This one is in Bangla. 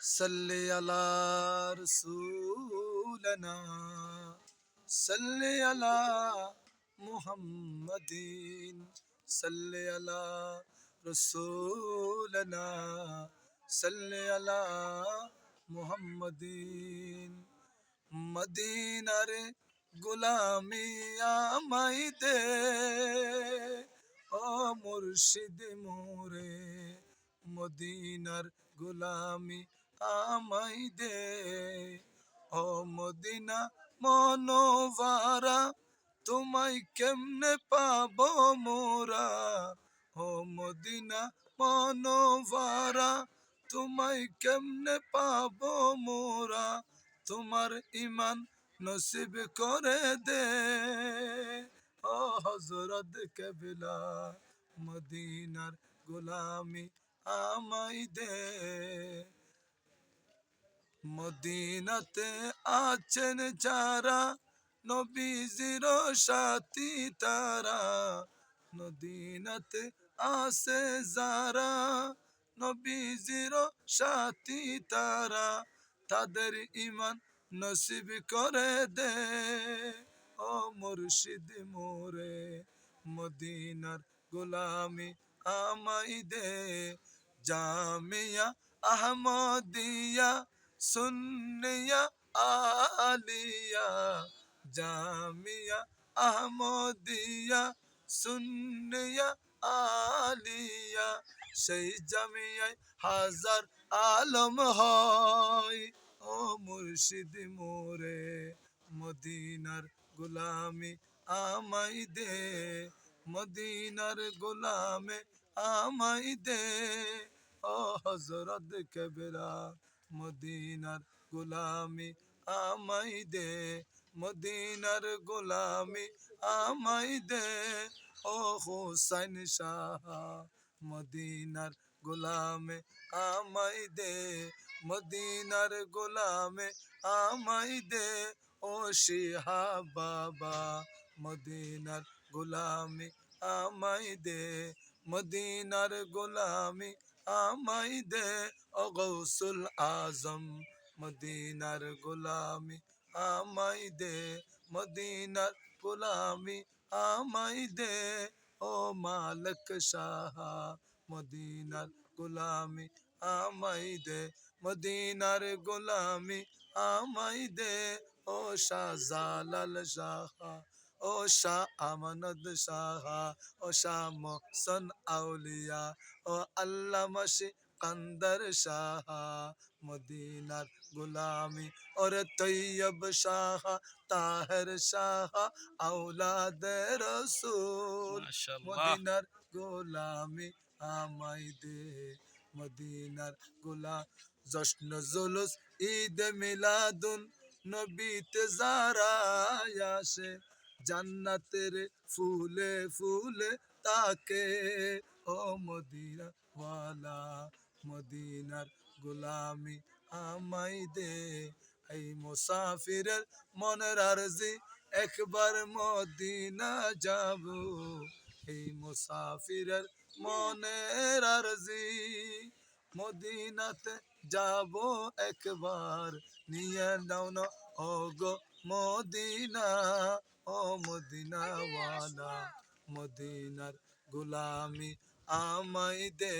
सल्ले अला रसूलना सल्ले अला मुहम्मदीन सल्ले अला रसूलना सल्ले अला मुहम्मदीन मदीनार गुलामी আমায় দে ও মুর্শিদ মোরে মদিনার গোলামি আমায় দে ও মদিনা মনোভারা তোমায় কেমনে পাবো মোরা ও মদিনা মনোভারা তোমায় কেমনে পাবো মোরা তোমার ইমান নসিব করে দে ও হযরত কেবলা মদিনার গোলামি আমায় দে মদিনাতে আছেন যারা নবীজির সাথী তারা মদিনাতে আছে যারা নবীজির সাথী তারা তাদের ইমান নসিব করে দে ও মুর্শিদ মোরে মদিনার গোলামি আমায় দে জামিয়া আহমদিয়া সুন্নিয়া আলিয়া জামিয়া আহমদিয়া সুন্নিয়া আলিয়া সেই জামিয়ায় হাজার আলম হয় ও মুর্শিদ মোরে মদিনার গোলামি আমায় দে মদিনার গোলামে আমায় দে ও হযরত কেবলা মদিনার গোলামি আমায় দে মদিনার গোলামি আমায় দে ও হুসাইন শাহ মদিনার গোলামে আমায় দে মদিনার গোলামে আমায় দে ও শিহাব বাবা মদিনার গোলামি আমায় দে মদিনার গোলামি আমায় দে ও গৌসুল আজম মদিনার গোলামি আমায় দে মদিনার গোলামি আমায় দে ও মালিক শাহ মদিনার গোলামি আমায় দে মদিনার গোলামি আমায় দে ও শাহজালাল শাহ ও শাহ আমানত শাহ ও শাহ মোহসেন আউলিয়া ও আল্লামা সিকান্দার শাহ মদিনার গোলামি और तैयब शाह ताहिर शाह औलाद रसूल মদিনার গোলামি আমায় দে মদিনার গোলাম জশ্ন জুলুস ঈদ মিলাদুন নবীতে যারা আসে জান্নাতের ফুলে ফুলে তাকে ও মদিনা ওয়ালা মদিনার গোলামি আমায় দে এই মুসাফিরের মনের আরজি একবার মদিনা যাব এই মুসাফিরের মনের আরজি মদিনাতে যাব একবার নিয়ে নাও না ও গো মদিনা ও মদিনাওয়ালা মদিনার গোলামি আমায় দে